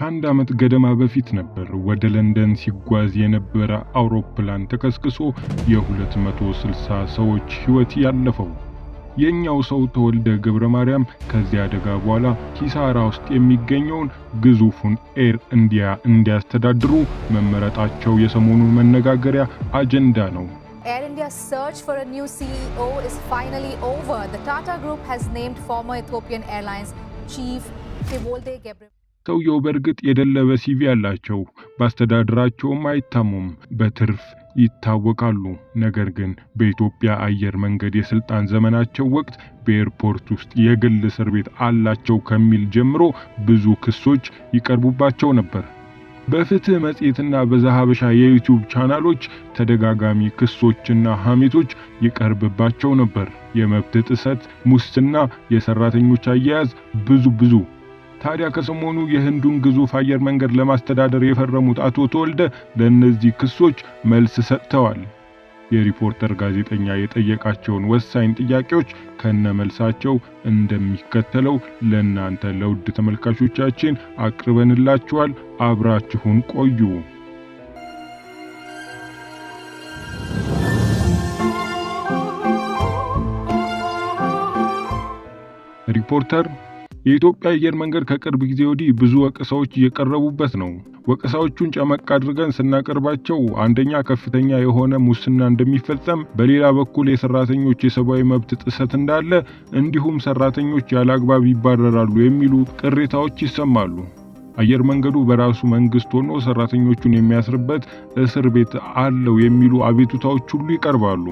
ከአንድ ዓመት ገደማ በፊት ነበር ወደ ለንደን ሲጓዝ የነበረ አውሮፕላን ተከስክሶ የ260 ሰዎች ሕይወት ያለፈው። የኛው ሰው ተወልደ ገብረ ማርያም ከዚያ አደጋ በኋላ ኪሳራ ውስጥ የሚገኘውን ግዙፉን ኤር ኢንዲያ እንዲያስተዳድሩ መመረጣቸው የሰሞኑን መነጋገሪያ አጀንዳ ነው። Air India's search for a new CEO is finally over. The Tata Group has named former Ethiopian Airlines chief Tewolde ገብረ ሰውየው በእርግጥ የደለበ ሲቪ ያላቸው ባስተዳድራቸውም አይታሙም፣ በትርፍ ይታወቃሉ። ነገር ግን በኢትዮጵያ አየር መንገድ የስልጣን ዘመናቸው ወቅት በኤርፖርት ውስጥ የግል እስር ቤት አላቸው ከሚል ጀምሮ ብዙ ክሶች ይቀርቡባቸው ነበር። በፍትህ መጽሔትና በዛሃበሻ የዩቲዩብ ቻናሎች ተደጋጋሚ ክሶችና ሐሜቶች ይቀርብባቸው ነበር። የመብት ጥሰት፣ ሙስና፣ የሰራተኞች አያያዝ ብዙ። ታዲያ ከሰሞኑ የህንዱን ግዙፍ አየር መንገድ ለማስተዳደር የፈረሙት አቶ ተወልደ ለእነዚህ ክሶች መልስ ሰጥተዋል። የሪፖርተር ጋዜጠኛ የጠየቃቸውን ወሳኝ ጥያቄዎች ከነመልሳቸው እንደሚከተለው ለእናንተ ለውድ ተመልካቾቻችን አቅርበንላችኋል። አብራችሁን ቆዩ። ሪፖርተር የኢትዮጵያ አየር መንገድ ከቅርብ ጊዜ ወዲህ ብዙ ወቀሳዎች እየቀረቡበት ነው። ወቀሳዎቹን ጨመቅ አድርገን ስናቀርባቸው አንደኛ ከፍተኛ የሆነ ሙስና እንደሚፈጸም፣ በሌላ በኩል የሰራተኞች የሰብአዊ መብት ጥሰት እንዳለ፣ እንዲሁም ሰራተኞች ያለአግባብ ይባረራሉ የሚሉ ቅሬታዎች ይሰማሉ። አየር መንገዱ በራሱ መንግስት ሆኖ ሰራተኞቹን የሚያስርበት እስር ቤት አለው የሚሉ አቤቱታዎች ሁሉ ይቀርባሉ።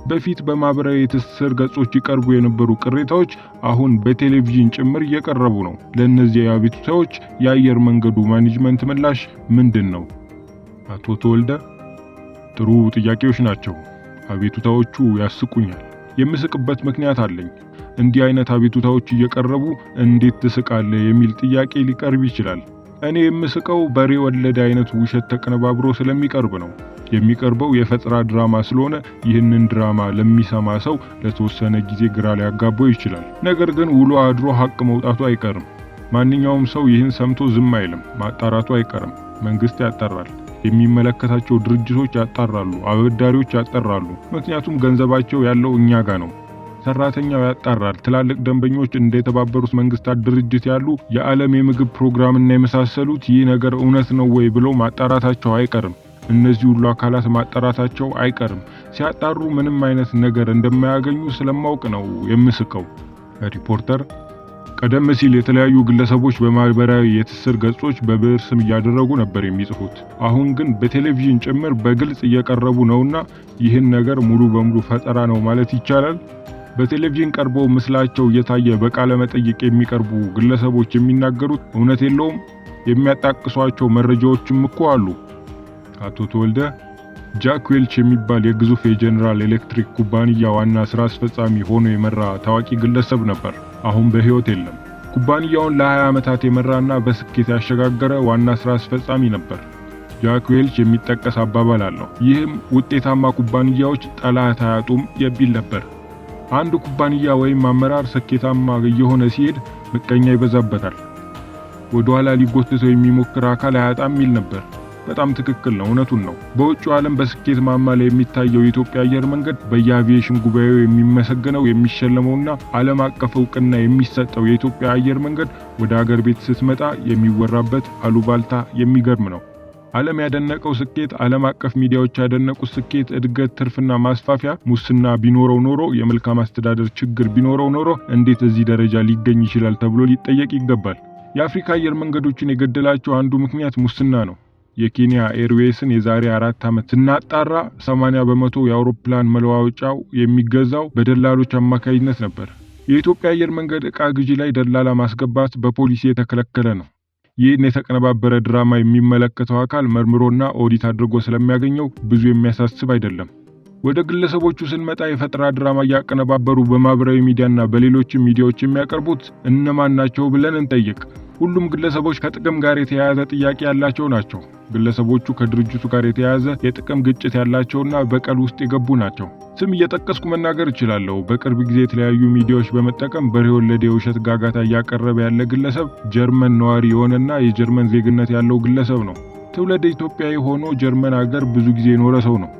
በፊት በማህበራዊ የትስስር ገጾች ይቀርቡ የነበሩ ቅሬታዎች አሁን በቴሌቪዥን ጭምር እየቀረቡ ነው። ለእነዚህ አቤቱታዎች የአየር መንገዱ ማኔጅመንት ምላሽ ምንድነው? አቶ ተወልደ ጥሩ ጥያቄዎች ናቸው። አቤቱታዎቹ ያስቁኛል። የምስቅበት ምክንያት አለኝ። እንዲህ አይነት አቤቱታዎች እየቀረቡ እንዴት ትስቃለህ የሚል ጥያቄ ሊቀርብ ይችላል። እኔ የምስቀው በሬ ወለደ አይነት ውሸት ተቀነባብሮ ስለሚቀርብ ነው። የሚቀርበው የፈጠራ ድራማ ስለሆነ ይህንን ድራማ ለሚሰማ ሰው ለተወሰነ ጊዜ ግራ ሊያጋባው ይችላል። ነገር ግን ውሎ አድሮ ሀቅ መውጣቱ አይቀርም። ማንኛውም ሰው ይህን ሰምቶ ዝም አይልም። ማጣራቱ አይቀርም። መንግስት ያጣራል፣ የሚመለከታቸው ድርጅቶች ያጣራሉ፣ አበዳሪዎች ያጣራሉ። ምክንያቱም ገንዘባቸው ያለው እኛ ጋር ነው። ሰራተኛው ያጣራል። ትላልቅ ደንበኞች እንደ የተባበሩት መንግስታት ድርጅት ያሉ የዓለም የምግብ ፕሮግራምና የመሳሰሉት ይህ ነገር እውነት ነው ወይ ብለው ማጣራታቸው አይቀርም። እነዚህ ሁሉ አካላት ማጣራታቸው አይቀርም። ሲያጣሩ ምንም አይነት ነገር እንደማያገኙ ስለማውቅ ነው የምስቀው። ሪፖርተር ቀደም ሲል የተለያዩ ግለሰቦች በማህበራዊ የትስስር ገጾች በብዕር ስም እያደረጉ ነበር የሚጽፉት። አሁን ግን በቴሌቪዥን ጭምር በግልጽ እየቀረቡ ነውና ይህን ነገር ሙሉ በሙሉ ፈጠራ ነው ማለት ይቻላል። በቴሌቪዥን ቀርበው ምስላቸው እየታየ በቃለ መጠይቅ የሚቀርቡ ግለሰቦች የሚናገሩት እውነት የለውም። የሚያጣቅሷቸው መረጃዎችም እኮ አሉ። አቶ ተወልደ ጃክ ዌልች የሚባል የግዙፍ የጀነራል ኤሌክትሪክ ኩባንያ ዋና ስራ አስፈጻሚ ሆኖ የመራ ታዋቂ ግለሰብ ነበር። አሁን በህይወት የለም። ኩባንያውን ለ20 ዓመታት የመራና በስኬት ያሸጋገረ ዋና ስራ አስፈጻሚ ነበር። ጃክ ዌልች የሚጠቀስ አባባል አለው። ይህም ውጤታማ ኩባንያዎች ጠላት አያጡም የሚል ነበር። አንድ ኩባንያ ወይም አመራር ስኬታማ እየሆነ ሲሄድ ምቀኛ ይበዛበታል። ወደ ኋላ ሊጎትተው የሚሞክር አካል አያጣም የሚል ነበር። በጣም ትክክል ነው፣ እውነቱን ነው። በውጭው ዓለም በስኬት ማማ ላይ የሚታየው የኢትዮጵያ አየር መንገድ በየአቪዬሽን ጉባኤው የሚመሰገነው የሚሸለመውና ዓለም አቀፍ ዕውቅና የሚሰጠው የኢትዮጵያ አየር መንገድ ወደ ሀገር ቤት ስትመጣ የሚወራበት አሉባልታ የሚገርም ነው። ዓለም ያደነቀው ስኬት፣ ዓለም አቀፍ ሚዲያዎች ያደነቁት ስኬት፣ እድገት፣ ትርፍና ማስፋፊያ ሙስና ቢኖረው ኖሮ፣ የመልካም አስተዳደር ችግር ቢኖረው ኖሮ እንዴት እዚህ ደረጃ ሊገኝ ይችላል ተብሎ ሊጠየቅ ይገባል። የአፍሪካ አየር መንገዶችን የገደላቸው አንዱ ምክንያት ሙስና ነው። የኬንያ ኤርዌይስን የዛሬ 4 ዓመት ስናጣራ 80% የአውሮፕላን መለዋወጫው የሚገዛው በደላሎች አማካይነት ነበር። የኢትዮጵያ አየር መንገድ ዕቃ ግዢ ላይ ደላላ ማስገባት በፖሊሲ የተከለከለ ነው። ይህን የተቀነባበረ ድራማ የሚመለከተው አካል መርምሮና ኦዲት አድርጎ ስለሚያገኘው ብዙ የሚያሳስብ አይደለም። ወደ ግለሰቦቹ ስንመጣ የፈጠራ ድራማ እያቀነባበሩ በማህበራዊ ሚዲያና በሌሎችም ሚዲያዎች የሚያቀርቡት እነማን ናቸው ብለን እንጠይቅ። ሁሉም ግለሰቦች ከጥቅም ጋር የተያያዘ ጥያቄ ያላቸው ናቸው። ግለሰቦቹ ከድርጅቱ ጋር የተያያዘ የጥቅም ግጭት ያላቸውና በቀል ውስጥ የገቡ ናቸው። ስም እየጠቀስኩ መናገር እችላለሁ። በቅርብ ጊዜ የተለያዩ ሚዲያዎች በመጠቀም በሬ ወለደ የውሸት ጋጋታ እያቀረበ ያለ ግለሰብ ጀርመን ነዋሪ የሆነና የጀርመን ዜግነት ያለው ግለሰብ ነው። ትውልደ ኢትዮጵያዊ ሆኖ ጀርመን ሀገር ብዙ ጊዜ የኖረ ሰው ነው።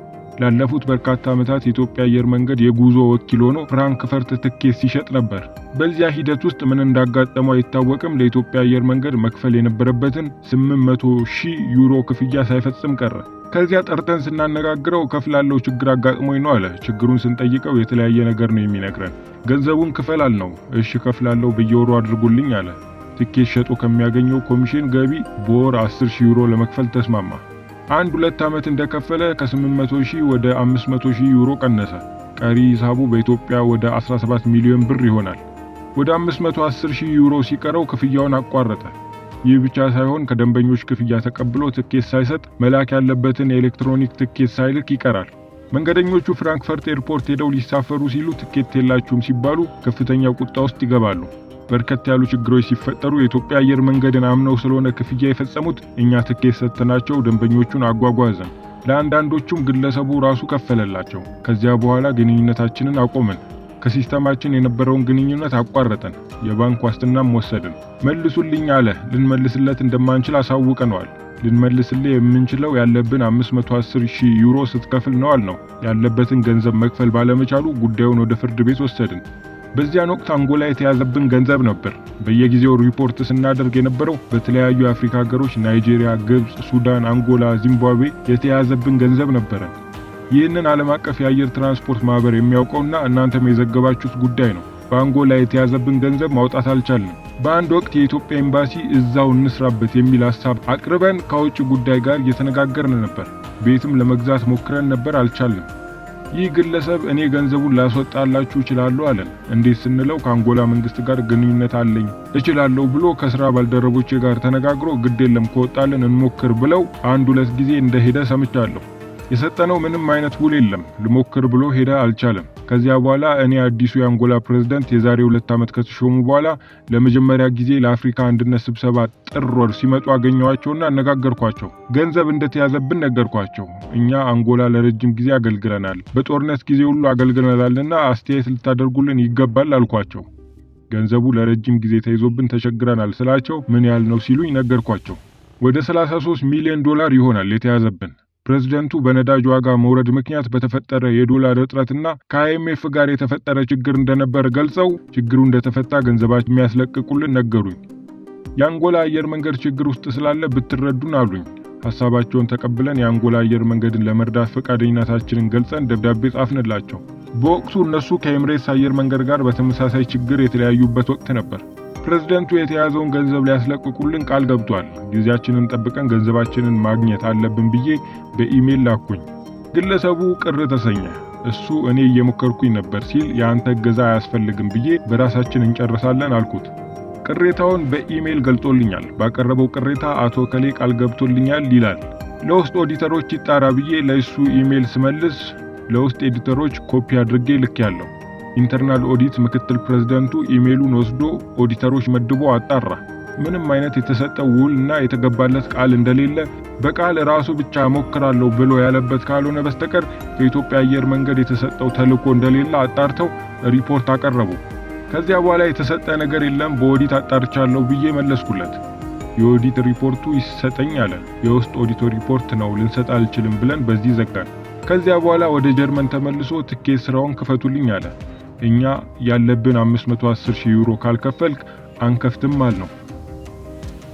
ላለፉት በርካታ ዓመታት የኢትዮጵያ አየር መንገድ የጉዞ ወኪል ሆኖ ፍራንክፈርት ትኬት ሲሸጥ ነበር። በዚያ ሂደት ውስጥ ምን እንዳጋጠመው አይታወቅም። ለኢትዮጵያ አየር መንገድ መክፈል የነበረበትን 800,000 ዩሮ ክፍያ ሳይፈጽም ቀረ። ከዚያ ጠርተን ስናነጋግረው ከፍላለው ችግር አጋጥሞኝ ነው አለ። ችግሩን ስንጠይቀው የተለያየ ነገር ነው የሚነግረን። ገንዘቡን ክፈል አልነው። እሺ ከፍላለው በየወሩ አድርጉልኝ አለ። ትኬት ሸጦ ከሚያገኘው ኮሚሽን ገቢ በወር 10,000 ዩሮ ለመክፈል ተስማማ። 1-2 ዓመት እንደከፈለ ከ800,000 ወደ 500,000 ዩሮ ቀነሰ። ቀሪ ሂሳቡ በኢትዮጵያ ወደ 17 ሚሊዮን ብር ይሆናል። ወደ 510,000 ዩሮ ሲቀረው ክፍያውን አቋረጠ። ይህ ብቻ ሳይሆን ከደንበኞች ክፍያ ተቀብሎ ትኬት ሳይሰጥ መላክ ያለበትን የኤሌክትሮኒክ ትኬት ሳይልክ ይቀራል። መንገደኞቹ ፍራንክፈርት ኤርፖርት ሄደው ሊሳፈሩ ሲሉ ትኬት የላችሁም ሲባሉ ከፍተኛ ቁጣ ውስጥ ይገባሉ። በርከት ያሉ ችግሮች ሲፈጠሩ የኢትዮጵያ አየር መንገድን አምነው ስለሆነ ክፍያ የፈጸሙት እኛ ትኬት ሰጥተናቸው ደንበኞቹን አጓጓዘን። ለአንዳንዶቹም ግለሰቡ ራሱ ከፈለላቸው። ከዚያ በኋላ ግንኙነታችንን አቆምን። ከሲስተማችን የነበረውን ግንኙነት አቋረጠን። የባንክ ዋስትናም ወሰድን። መልሱልኝ አለ። ልንመልስለት እንደማንችል አሳውቀነዋል። ልንመልስልህ የምንችለው ያለብን 510,000 ዩሮ ስትከፍል ነው አልነው። ያለበትን ገንዘብ መክፈል ባለመቻሉ ጉዳዩን ወደ ፍርድ ቤት ወሰድን። በዚያን ወቅት አንጎላ የተያዘብን ገንዘብ ነበር። በየጊዜው ሪፖርት ስናደርግ የነበረው በተለያዩ የአፍሪካ ሀገሮች ናይጄሪያ፣ ግብጽ፣ ሱዳን፣ አንጎላ፣ ዚምባብዌ የተያዘብን ገንዘብ ነበር። ይህንን ዓለም አቀፍ የአየር ትራንስፖርት ማህበር የሚያውቀውና እናንተም የዘገባችሁት ጉዳይ ነው። በአንጎላ የተያዘብን ገንዘብ ማውጣት አልቻልንም። በአንድ ወቅት የኢትዮጵያ ኤምባሲ እዛው እንስራበት የሚል ሐሳብ አቅርበን ከውጭ ጉዳይ ጋር እየተነጋገርን ነበር። ቤትም ለመግዛት ሞክረን ነበር፣ አልቻልንም። ይህ ግለሰብ እኔ ገንዘቡን ላስወጣላችሁ እችላለሁ አለን። እንዴት ስንለው ከአንጎላ መንግስት ጋር ግንኙነት አለኝ እችላለሁ ብሎ ከስራ ባልደረቦቼ ጋር ተነጋግሮ ግድ የለም ከወጣልን እንሞክር ብለው 1-2 ጊዜ እንደሄደ ሰምቻለሁ። የሰጠነው ምንም አይነት ውል የለም። ልሞክር ብሎ ሄደ፣ አልቻለም። ከዚያ በኋላ እኔ አዲሱ የአንጎላ ፕሬዝዳንት የዛሬ 2 ዓመት ከተሾሙ በኋላ ለመጀመሪያ ጊዜ ለአፍሪካ አንድነት ስብሰባ ጥር ወር ሲመጡ አገኘዋቸውና አነጋገርኳቸው። ገንዘብ እንደተያዘብን ነገርኳቸው። እኛ አንጎላ ለረጅም ጊዜ አገልግለናል፣ በጦርነት ጊዜ ሁሉ አገልግለናልና አስተያየት ልታደርጉልን ይገባል አልኳቸው። ገንዘቡ ለረጅም ጊዜ ተይዞብን ተቸግረናል ስላቸው ምን ያህል ነው ሲሉኝ ነገርኳቸው። ወደ 33 ሚሊዮን ዶላር ይሆናል የተያዘብን። ፕሬዝዳንቱ በነዳጅ ዋጋ መውረድ ምክንያት በተፈጠረ የዶላር እጥረትና ከአይኤምኤፍ ጋር የተፈጠረ ችግር እንደነበር ገልጸው ችግሩ እንደተፈታ ገንዘባችን የሚያስለቅቁልን ነገሩኝ። የአንጎላ አየር መንገድ ችግር ውስጥ ስላለ ብትረዱን አሉኝ። ሐሳባቸውን ተቀብለን የአንጎላ አየር መንገድን ለመርዳት ፈቃደኝነታችንን ገልጸን ደብዳቤ ጻፍንላቸው። በወቅቱ እነሱ ከኤምሬትስ አየር መንገድ ጋር በተመሳሳይ ችግር የተለያዩበት ወቅት ነበር። ፕሬዝዳንቱ የተያዘውን ገንዘብ ሊያስለቅቁልን ቃል ገብቷል። ጊዜያችንን ጠብቀን ገንዘባችንን ማግኘት አለብን ብዬ በኢሜል ላኩኝ። ግለሰቡ ቅር ተሰኘ። እሱ እኔ እየሞከርኩኝ ነበር ሲል የአንተ እገዛ አያስፈልግም ብዬ በራሳችን እንጨርሳለን አልኩት። ቅሬታውን በኢሜል ገልጾልኛል። ባቀረበው ቅሬታ አቶ ከሌ ቃል ገብቶልኛል ይላል። ለውስጥ ኦዲተሮች ይጣራ ብዬ ለእሱ ኢሜል ስመልስ ለውስጥ ኤዲተሮች ኮፒ አድርጌ ልኬያለሁ። ኢንተርናል ኦዲት ምክትል ፕሬዝዳንቱ ኢሜሉን ወስዶ ኦዲተሮች መድቦ አጣራ። ምንም አይነት የተሰጠው ውልና የተገባለት ቃል እንደሌለ በቃል ራሱ ብቻ ሞክራለሁ ብሎ ያለበት ካልሆነ በስተቀር ከኢትዮጵያ አየር መንገድ የተሰጠው ተልዕኮ እንደሌለ አጣርተው ሪፖርት አቀረቡ። ከዚያ በኋላ የተሰጠ ነገር የለም በኦዲት አጣርቻለሁ ብዬ መለስኩለት። የኦዲት ሪፖርቱ ይሰጠኝ አለ። የውስጥ ኦዲተር ሪፖርት ነው ልንሰጥ አልችልም ብለን በዚህ ዘጋን። ከዚያ በኋላ ወደ ጀርመን ተመልሶ ትኬት ስራውን ክፈቱልኝ አለ። እኛ ያለብን 510,000 ዩሮ ካልከፈልክ አንከፍትም አልነው።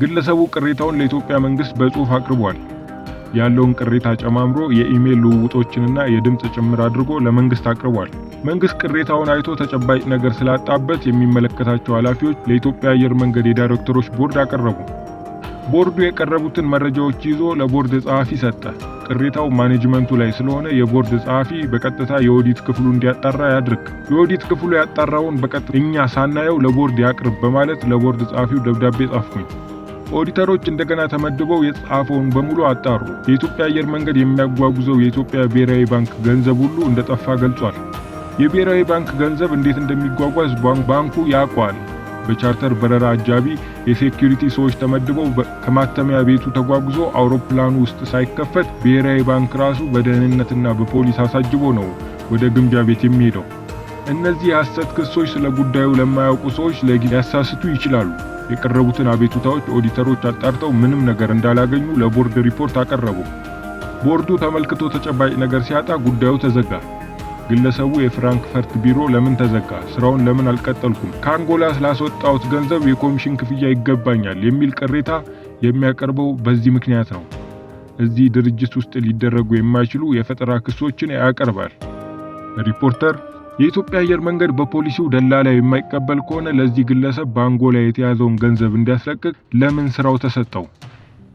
ግለሰቡ ቅሬታውን ለኢትዮጵያ መንግስት በጽሑፍ አቅርቧል። ያለውን ቅሬታ ጨማምሮ የኢሜል ልውውጦችንና የድምጽ ጭምር አድርጎ ለመንግስት አቅርቧል። መንግስት ቅሬታውን አይቶ ተጨባጭ ነገር ስላጣበት የሚመለከታቸው ኃላፊዎች ለኢትዮጵያ አየር መንገድ የዳይሬክተሮች ቦርድ አቀረቡ። ቦርዱ የቀረቡትን መረጃዎች ይዞ ለቦርድ ጸሐፊ ሰጠ። ቅሬታው ማኔጅመንቱ ላይ ስለሆነ የቦርድ ጸሐፊ በቀጥታ የኦዲት ክፍሉ እንዲያጣራ ያድርግ። የኦዲት ክፍሉ ያጣራውን በቀጥታ እኛ ሳናየው ለቦርድ ያቅርብ በማለት ለቦርድ ጸሐፊው ደብዳቤ ጻፍኩኝ። ኦዲተሮች እንደገና ተመድበው የጻፈውን በሙሉ አጣሩ። የኢትዮጵያ አየር መንገድ የሚያጓጉዘው የኢትዮጵያ ብሔራዊ ባንክ ገንዘብ ሁሉ እንደጠፋ ገልጿል። የብሔራዊ ባንክ ገንዘብ እንዴት እንደሚጓጓዝ ባንኩ ያውቀዋል። በቻርተር በረራ አጃቢ የሴኩሪቲ ሰዎች ተመድበው ከማተሚያ ቤቱ ተጓጉዞ አውሮፕላኑ ውስጥ ሳይከፈት ብሔራዊ ባንክ ራሱ በደህንነትና በፖሊስ አሳጅቦ ነው ወደ ግምጃ ቤት የሚሄደው። እነዚህ የሐሰት ክሶች ስለ ጉዳዩ ለማያውቁ ሰዎች ሊያሳስቱ ይችላሉ። የቀረቡትን አቤቱታዎች ኦዲተሮች አጣርተው ምንም ነገር እንዳላገኙ ለቦርድ ሪፖርት አቀረቡ። ቦርዱ ተመልክቶ ተጨባጭ ነገር ሲያጣ ጉዳዩ ተዘጋ። ግለሰቡ የፍራንክፈርት ቢሮ ለምን ተዘጋ? ስራውን ለምን አልቀጠልኩም? ከአንጎላ ስላስወጣሁት ገንዘብ የኮሚሽን ክፍያ ይገባኛል የሚል ቅሬታ የሚያቀርበው በዚህ ምክንያት ነው። እዚህ ድርጅት ውስጥ ሊደረጉ የማይችሉ የፈጠራ ክሶችን ያቀርባል። ሪፖርተር የኢትዮጵያ አየር መንገድ በፖሊሲው ደላላ የማይቀበል ከሆነ ለዚህ ግለሰብ በአንጎላ የተያዘውን ገንዘብ እንዲያስለቅቅ ለምን ስራው ተሰጠው?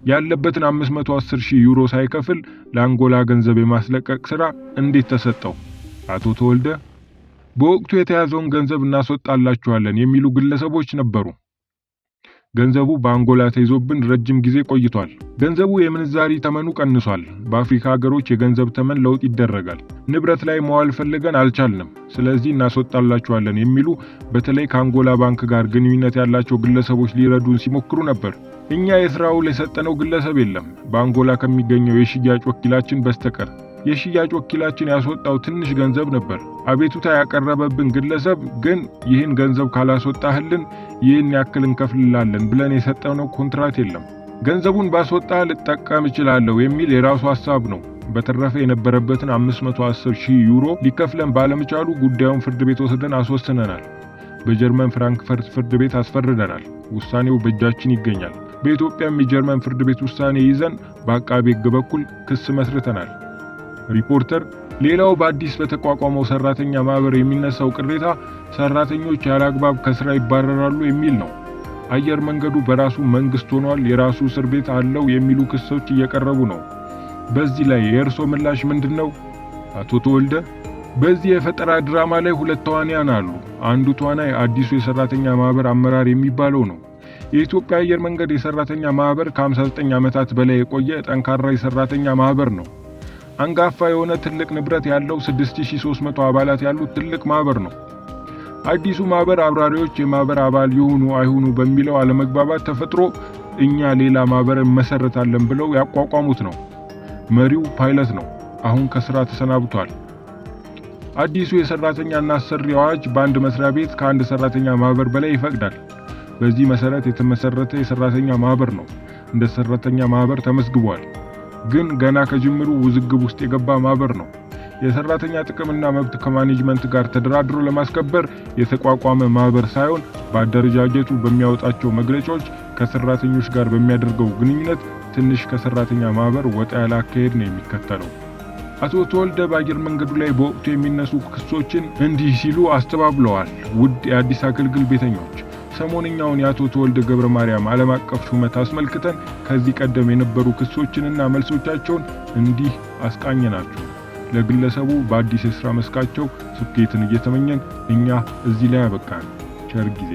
ያለበትን 510,000 ዩሮ ሳይከፍል ለአንጎላ ገንዘብ የማስለቀቅ ስራ እንዴት ተሰጠው? አቶ ተወልደ በወቅቱ የተያዘውን ገንዘብ እናስወጣላችኋለን የሚሉ ግለሰቦች ነበሩ። ገንዘቡ በአንጎላ ተይዞብን ረጅም ጊዜ ቆይቷል። ገንዘቡ የምንዛሪ ተመኑ ቀንሷል። በአፍሪካ ሀገሮች የገንዘብ ተመን ለውጥ ይደረጋል። ንብረት ላይ መዋል ፈልገን አልቻልንም። ስለዚህ እናስወጣላችኋለን የሚሉ በተለይ ከአንጎላ ባንክ ጋር ግንኙነት ያላቸው ግለሰቦች ሊረዱን ሲሞክሩ ነበር። እኛ የሥራ ውል የሰጠነው ግለሰብ የለም በአንጎላ ከሚገኘው የሽያጭ ወኪላችን በስተቀር። የሽያጭ ወኪላችን ያስወጣው ትንሽ ገንዘብ ነበር። አቤቱታ ያቀረበብን ግለሰብ ግን ይህን ገንዘብ ካላስወጣህልን ይህን ያክል እንከፍልላለን ብለን የሰጠነው ኮንትራት የለም። ገንዘቡን ባስወጣህ ልጠቀም እችላለሁ የሚል የራሱ ሐሳብ ነው። በተረፈ የነበረበትን 510,000 ዩሮ ሊከፍለን ባለመቻሉ ጉዳዩን ፍርድ ቤት ወስደን አስወስነናል። በጀርመን ፍራንክፈርት ፍርድ ቤት አስፈርደናል። ውሳኔው በእጃችን ይገኛል። በኢትዮጵያም የጀርመን ፍርድ ቤት ውሳኔ ይዘን በአቃቤ ሕግ በኩል ክስ መስርተናል። ሪፖርተር ሌላው በአዲስ በተቋቋመው ሰራተኛ ማህበር የሚነሳው ቅሬታ ሰራተኞች ያለአግባብ ከስራ ይባረራሉ የሚል ነው። አየር መንገዱ በራሱ መንግስት ሆኗል፣ የራሱ እስር ቤት አለው የሚሉ ክሶች እየቀረቡ ነው። በዚህ ላይ የእርሶ ምላሽ ምንድነው? አቶ ተወልደ በዚህ የፈጠራ ድራማ ላይ ሁለት ተዋናያን አሉ። አንዱ ተዋናይ አዲሱ የሰራተኛ ማህበር አመራር የሚባለው ነው። የኢትዮጵያ አየር መንገድ የሰራተኛ ማህበር ከ59 ዓመታት በላይ የቆየ ጠንካራ የሰራተኛ ማህበር ነው። አንጋፋ የሆነ ትልቅ ንብረት ያለው 6300 አባላት ያሉት ትልቅ ማህበር ነው። አዲሱ ማህበር አብራሪዎች የማህበር አባል ይሁኑ አይሁኑ በሚለው አለመግባባት ተፈጥሮ እኛ ሌላ ማህበር መሰረታለን ብለው ያቋቋሙት ነው። መሪው ፓይለት ነው። አሁን ከስራ ተሰናብቷል። አዲሱ የሰራተኛና አሰሪ አዋጅ በአንድ መስሪያ ቤት ከአንድ ሰራተኛ ማህበር በላይ ይፈቅዳል። በዚህ መሰረት የተመሰረተ የሰራተኛ ማህበር ነው። እንደ ሰራተኛ ማህበር ተመዝግቧል። ግን ገና ከጅምሩ ውዝግብ ውስጥ የገባ ማህበር ነው። የሰራተኛ ጥቅምና መብት ከማኔጅመንት ጋር ተደራድሮ ለማስከበር የተቋቋመ ማህበር ሳይሆን በአደረጃጀቱ በሚያወጣቸው መግለጫዎች ከሰራተኞች ጋር በሚያደርገው ግንኙነት ትንሽ ከሰራተኛ ማህበር ወጣ ያለ አካሄድ ነው የሚከተለው። አቶ ተወልደ በአየር መንገዱ ላይ በወቅቱ የሚነሱ ክሶችን እንዲህ ሲሉ አስተባብለዋል። ውድ የአዲስ አገልግል ቤተኞች፣ ሰሞንኛውን የአቶ ተወልደ ገብረ ማርያም ዓለም አቀፍ ሹመት አስመልክተን ከዚህ ቀደም የነበሩ ክሶችንና መልሶቻቸውን እንዲህ አስቃኘናችሁ። ለግለሰቡ በአዲስ የሥራ መስካቸው ስኬትን እየተመኘን እኛ እዚህ ላይ አበቃን። ቸር ጊዜ